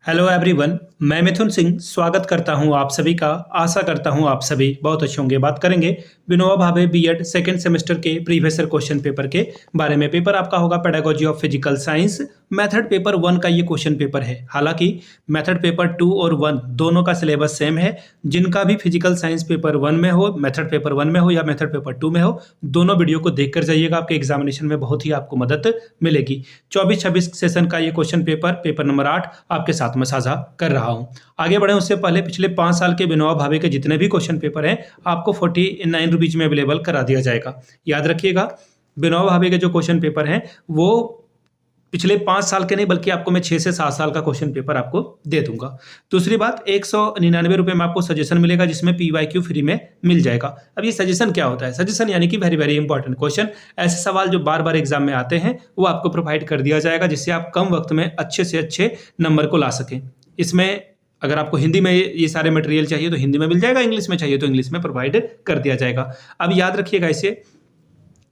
Hello everyone, मैं मिथुन सिंह स्वागत करता हूं आप सभी का। आशा करता हूं आप सभी बहुत अच्छे होंगे। बात करेंगे Vinoba Bhave BEd second semester के प्रीवियस ईयर क्वेश्चन पेपर के बारे में। पेपर आपका होगा pedagogy of physical science. Method paper 1 का ये क्वेश्चन पेपर है। हालांकि मेथड पेपर 2 और 1 दोनों का सिलेबस सेम है। जिनका भी फिजिकल साइंस पेपर 1 में हो, मेथड पेपर 1 में हो या मेथड पेपर 2 में हो, दोनों वीडियो को देख कर जाइएगा। आपके एग्जामिनेशन में बहुत ही आपको मदद मिलेगी। 24-26 सेशन का ये क्वेश्चन पेपर नंबर 8 आपके साथ में साझा कर रहा हूं। आगे बढ़े उससे पहले पिछले 5 साल के विनोबा भावे के जितने भी क्वेश्चन पेपर हैं आपको 49 रुपीज में अवेलेबल करा दिया जाएगा। याद रखिएगा, विनोबा भावे के जो क्वेश्चन पेपर हैं वो पिछले 5 साल के नहीं बल्कि आपको मैं 6 से 7 साल का क्वेश्चन पेपर आपको दे दूंगा। दूसरी बात, 199 रुपये में आपको सजेशन मिलेगा जिसमें PYQ फ्री में मिल जाएगा। अब ये सजेशन क्या होता है? सजेशन यानी कि वेरी वेरी इंपॉर्टेंट क्वेश्चन, ऐसे सवाल जो बार बार एग्जाम में आते हैं वो आपको प्रोवाइड कर दिया जाएगा जिससे आप कम वक्त में अच्छे से अच्छे नंबर को ला सकें। इसमें अगर आपको हिंदी में ये सारे मटेरियल चाहिए तो हिंदी में मिल जाएगा, इंग्लिश में चाहिए तो इंग्लिश में प्रोवाइड कर दिया जाएगा। अब याद रखिएगा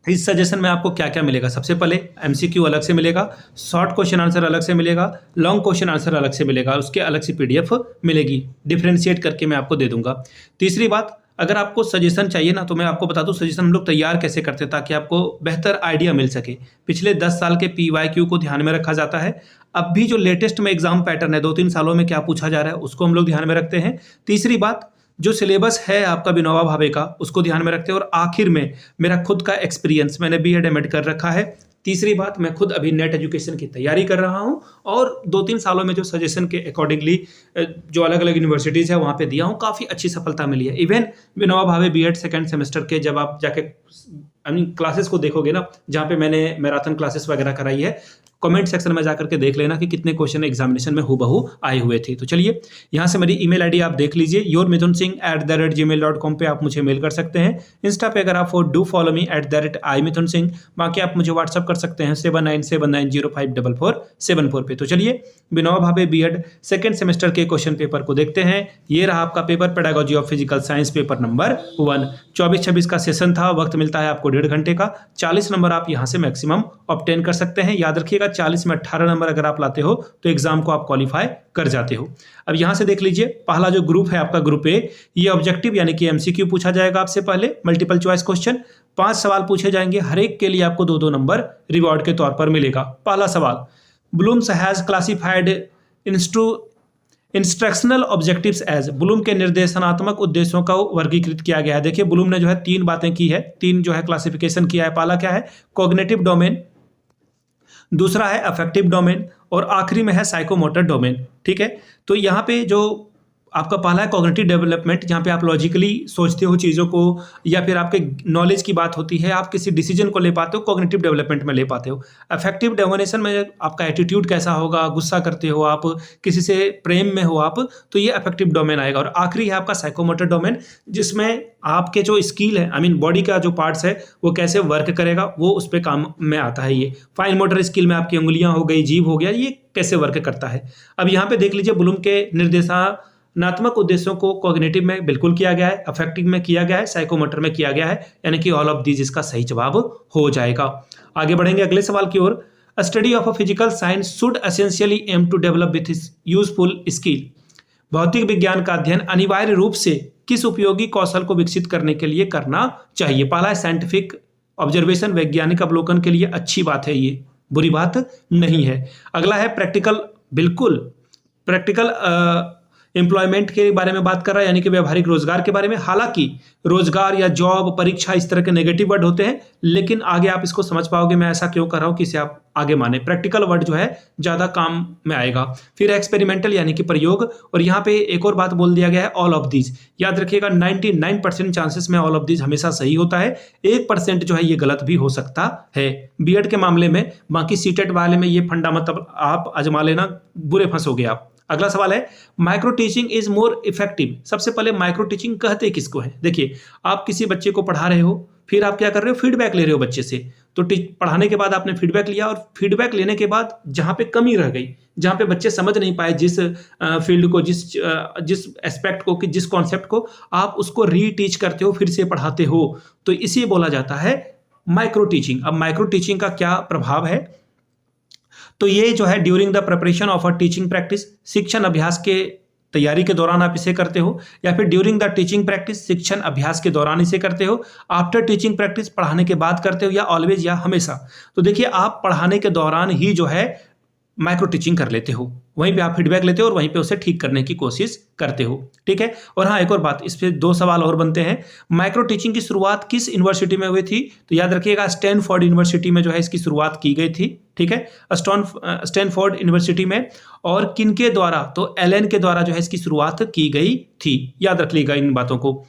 इस सजेशन में आपको क्या क्या मिलेगा। सबसे पहले MCQ अलग से मिलेगा, शॉर्ट क्वेश्चन आंसर अलग से मिलेगा, लॉन्ग क्वेश्चन आंसर अलग से मिलेगा, उसके अलग से PDF मिलेगी। डिफ्रेंशिएट करके मैं आपको दे दूंगा। तीसरी बात, अगर आपको सजेशन चाहिए ना तो मैं आपको बता दूं सजेशन हम लोग तैयार कैसे करते हैं ताकि आपको बेहतर आइडिया मिल सके। पिछले 10 साल के PYQ को ध्यान में रखा जाता है। अब भी जो लेटेस्ट में एग्जाम पैटर्न है 2-3 सालों में क्या पूछा जा रहा है उसको हम लोग ध्यान में रखते हैं। तीसरी बात, जो सिलेबस है आपका विनोबा भावे का उसको ध्यान में रखते हैं। और आखिर में मेरा खुद का एक्सपीरियंस, मैंने BEd MAd कर रखा है। तीसरी बात, मैं खुद अभी नेट एजुकेशन की तैयारी कर रहा हूं और 2-3 सालों में जो सजेशन के अकॉर्डिंगली जो अलग अलग यूनिवर्सिटीज़ है वहाँ पे दिया हूँ, काफ़ी अच्छी सफलता मिली है। Even Vinoba Bhave BEd second semester के जब आप जाके क्लासेस को देखोगे ना, जहाँ पे मैंने मैराथन क्लासेस वगैरह कराई है, कमेंट सेक्शन में जाकर के देख लेना कि कितने क्वेश्चन एग्जामिनेशन में हूबहू आए हुए थे। तो चलिए यहाँ से मेरी email ID आप देख लीजिए, yourmithunsingh@gmail.com पे आप मुझे मेल कर सकते हैं। इंस्टा पे अगर आप डू फॉलो मी @imithunsingh, बाकी आप मुझे व्हाट्सअप कर सकते हैं 7979054474 पे। तो चलिए Vinoba Bhave BEd second semester के क्वेश्चन पेपर को देखते हैं। ये रहा आपका paper pedagogy of physical science paper number 1। 24-26 का सेशन था, वक्त मिलता है आपको 1.5 घंटे का। 40 नंबर आप यहाँ से मैक्सिमम ऑब्टेन कर सकते हैं। याद रखिएगा 40 में 18 नंबर अगर आप लाते हो तो एग्जाम को आप क्वालिफाई कर जाते हो। अब यहां से देख लीजिए, पहला जो ग्रुप है आपका ग्रुप ए, ये ऑब्जेक्टिव यानी कि MCQ पूछा जाएगा आपसे पहले, मल्टीपल चॉइस क्वेश्चन। 5 सवाल पूछे जाएंगे, हर एक के लिए आपको 2-2 नंबर रिवॉर्ड के तौर पर मिलेगा। पहला सवाल, Bloom's has classified instructional objectives as, Bloom के निर्देशनात्मक उद्देश्यों का वर्गीकृत किया गया है। देखिए ब्लूम ने जो है 3 बातें की है, 3 जो है क्लासिफिकेशन किया है। पहला क्या है? कॉग्निटिव डोमेन, दूसरा है अफेक्टिव डोमेन और आखिरी में है साइकोमोटर डोमेन। ठीक है, तो यहाँ पे जो आपका पहला है कॉग्निटिव डेवलपमेंट, जहाँ पे आप लॉजिकली सोचते हो चीज़ों को या फिर आपके नॉलेज की बात होती है, आप किसी डिसीजन को ले पाते हो, कॉग्निटिव डेवलपमेंट में ले पाते हो। अफेक्टिव डोमिनेशन में आपका एटीट्यूड कैसा होगा, गुस्सा करते हो आप, किसी से प्रेम में हो आप, तो ये अफेक्टिव डोमेन आएगा। और आखिरी है आपका साइकोमोटर डोमेन, जिसमें आपके जो स्किल है, बॉडी का जो पार्ट्स है वो कैसे वर्क करेगा वो उस पर काम में आता है। ये फाइन मोटर स्किल में आपकी उंगलियां हो गई, जीभ हो गया, ये कैसे वर्क करता है। अब यहाँ पे देख लीजिए, ब्लूम के निर्देशात्मक उद्देश्यों को कॉग्निटिव में बिल्कुल किया गया है, अफेक्टिव में किया गया है, साइकोमोटर में किया गया है, यानी कि ऑल ऑफ दीज इसका सही जवाब हो जाएगा। आगे बढ़ेंगे अगले सवाल की ओर। A study of a physical science should essentially aim to develop with useful skill, भौतिक विज्ञान का अध्ययन अनिवार्य रूप से किस उपयोगी कौशल को विकसित करने के लिए करना चाहिए। पहला है साइंटिफिक ऑब्जर्वेशन, वैज्ञानिक अवलोकन के लिए अच्छी बात है, ये बुरी बात नहीं है। अगला है प्रैक्टिकल, बिल्कुल प्रैक्टिकल एम्प्लॉयमेंट के बारे में बात कर रहा है, यानी कि व्यवहारिक रोजगार के बारे में। हालांकि रोजगार या जॉब, परीक्षा इस तरह के नेगेटिव वर्ड होते हैं, लेकिन आगे आप इसको समझ पाओगे मैं ऐसा क्यों कर रहा हूं कि इसे आप आगे माने। प्रैक्टिकल वर्ड जो है ज्यादा काम में आएगा। फिर एक्सपेरिमेंटल यानी कि प्रयोग, और यहाँ पे एक और बात बोल दिया गया है ऑल ऑफ दीज। याद रखिएगा 99% चांसेस में ऑल ऑफ दीज हमेशा सही होता है, 1% जो है ये गलत भी हो सकता है BEd के मामले में। बाकी सीटेट वाले में ये फंडा मतलब आप आजमा लेना, बुरे फंसोगे आप। अगला सवाल है micro teaching is more effective. सबसे पहले माइक्रो टीचिंग कहते किसको है? देखिए, आप किसी बच्चे को पढ़ा रहे हो, फिर आप क्या कर रहे हो, फीडबैक ले रहे हो बच्चे से। तो पढ़ाने के बाद आपने फीडबैक लिया और फीडबैक लेने के बाद जहां पे कमी रह गई, जहां पे बच्चे समझ नहीं पाए जिस फील्ड को, जिस एस्पेक्ट को, जिस कॉन्सेप्ट को, आप उसको रीटीच करते हो, फिर से पढ़ाते हो, तो इसे बोला जाता है माइक्रो टीचिंग। अब माइक्रो टीचिंग का क्या प्रभाव है? तो ये जो है during the preparation of a teaching practice, शिक्षण अभ्यास के तैयारी के दौरान आप इसे करते हो, या फिर ड्यूरिंग द टीचिंग प्रैक्टिस, शिक्षण अभ्यास के दौरान इसे करते हो, आफ्टर टीचिंग प्रैक्टिस, पढ़ाने के बाद करते हो, या ऑलवेज, या हमेशा। तो देखिए आप पढ़ाने के दौरान ही जो है माइक्रो टीचिंग कर लेते हो, वहीं पे आप फीडबैक लेते हो और वहीं पे उसे ठीक करने की कोशिश करते हो, ठीक है। और हाँ, एक और बात, इस पे 2 सवाल और बनते हैं। माइक्रो टीचिंग की शुरुआत किस यूनिवर्सिटी में हुई थी? तो याद रखिएगा स्टैनफोर्ड यूनिवर्सिटी में जो है इसकी शुरुआत की गई थी, ठीक है, स्टैनफोर्ड यूनिवर्सिटी में। और किनके द्वारा? तो एलन के द्वारा जो है इसकी शुरुआत की गई थी। याद रख लीजिएगा इन बातों को,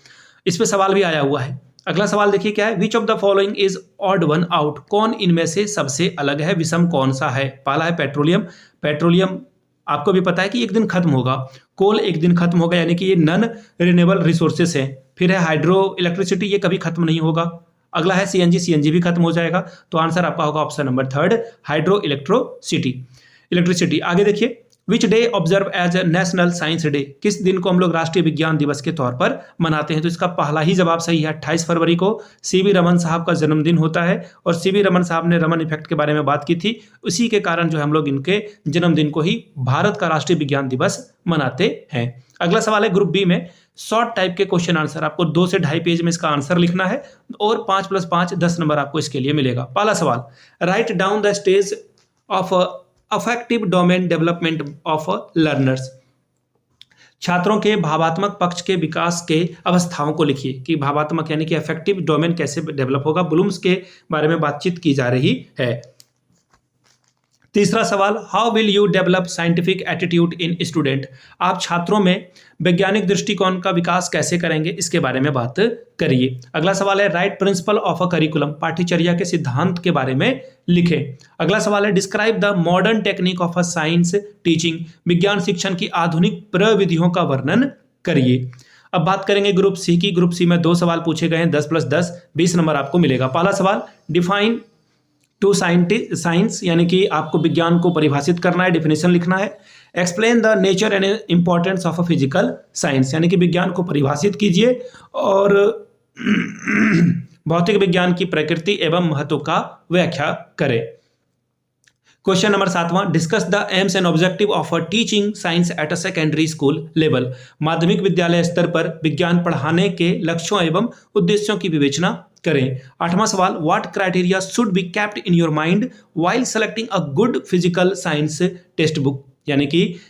इस पे सवाल भी आया हुआ है। अगला सवाल देखिए क्या है, which of the following is odd one out, कौन इनमें से सबसे अलग है, विषम कौन सा है? पहला है पेट्रोलियम। पेट्रोलियम आपको भी पता है कि एक दिन खत्म होगा, कोल एक दिन खत्म होगा, यानी कि ये नॉन रिन्यूएबल रिसोर्सेस हैं। फिर है हाइड्रो इलेक्ट्रिसिटी, ये कभी खत्म नहीं होगा। अगला है सीएनजी, सीएनजी भी खत्म हो जाएगा। तो आंसर आपका होगा ऑप्शन नंबर 3, हाइड्रो इलेक्ट्रिसिटी। आगे देखिए, which day observe as national science day, किस दिन को हम लोग राष्ट्रीय विज्ञान दिवस के तौर पर मनाते हैं? तो इसका पहला ही जवाब सही है, 28 फरवरी को सीवी रमन साहब का जन्मदिन होता है। और सीवी रमन साहब ने रमन इफेक्ट के बारे में बात की थी, उसी के कारण जो है हम लोग इनके जन्मदिन को ही भारत का राष्ट्रीय विज्ञान दिवस मनाते हैं। अगला सवाल है ग्रुप बी में, शॉर्ट टाइप के क्वेश्चन आंसर, आपको 2 से 2.5 पेज में इसका आंसर लिखना है और 5 + 5 10 नंबर आपको इसके लिए मिलेगा। पहला सवाल, write down the stage of affective domain development of learners, छात्रों के भावात्मक पक्ष के विकास के अवस्थाओं को लिखिए कि भावात्मक यानी कि अफेक्टिव डोमेन कैसे डेवलप होगा। ब्लूम्स के बारे में बातचीत की जा रही है। तीसरा सवाल, how will you develop scientific attitude in student, आप छात्रों में वैज्ञानिक दृष्टिकोण का विकास कैसे करेंगे, इसके बारे में बात करिए। अगला सवाल है, right principal of a curriculum, पाठ्यचर्या के सिद्धांत के बारे में लिखें। अगला सवाल है, describe the modern technique of a science teaching, विज्ञान शिक्षण की आधुनिक प्रविधियों का वर्णन करिए। अब बात करेंगे ग्रुप सी की। ग्रुप सी में 2 सवाल पूछे गए हैं, 10 + 10 20 नंबर आपको मिलेगा। पहला सवाल, डिफाइन टू साइंस, यानी कि आपको विज्ञान को परिभाषित करना है, डिफिनेशन लिखना है। Explain the nature and importance of a physical science, यानी कि विज्ञान को परिभाषित कीजिए और भौतिक विज्ञान की प्रकृति एवं महत्व का व्याख्या करें। क्वेश्चन नंबर 7वां, discuss the aims and objective of a teaching science at a secondary school level, माध्यमिक विद्यालय स्तर पर विज्ञान पढ़ाने के लक्ष्यों एवं उद्देश्यों की विवेचना करें। 8वां सवाल, what criteria should be kept in your mind while selecting a good physical science text book, यानी कि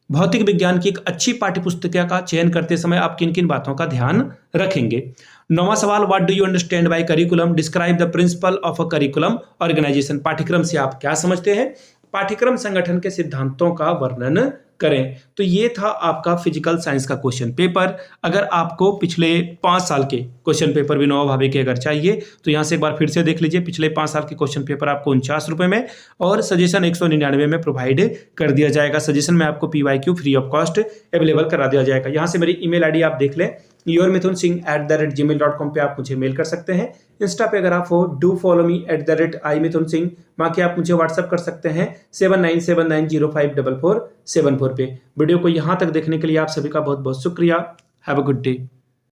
भौतिक विज्ञान की एक अच्छी पाठ्यपुस्तिका का चयन करते समय आप किन किन बातों का ध्यान रखेंगे। 9वां सवाल, what do you understand by curriculum, describe the principle of a curriculum organization, पाठ्यक्रम से आप क्या समझते हैं, पाठ्यक्रम संगठन के सिद्धांतों का वर्णन करें। तो ये था आपका फिजिकल साइंस का क्वेश्चन पेपर। अगर आपको पिछले 5 साल के क्वेश्चन पेपर विनोबा भावे के अगर चाहिए तो यहाँ से एक बार फिर से देख लीजिए। पिछले 5 साल के क्वेश्चन पेपर आपको 49 रुपये में और सजेशन 199 में प्रोवाइड कर दिया जाएगा। सजेशन में आपको PYQ free of cost available करा दिया जाएगा। यहाँ से मेरी email ID आप देख लें, yourmithunsingh@gmail.com पे आप मुझे मेल कर सकते हैं। इंस्टा पे अगर आप हो डू फॉलो मी @imithunsingh, बाकी आप मुझे व्हाट्सअप कर सकते हैं 7979054474 पे। वीडियो को यहाँ तक देखने के लिए आप सभी का बहुत बहुत शुक्रिया। Have a good day.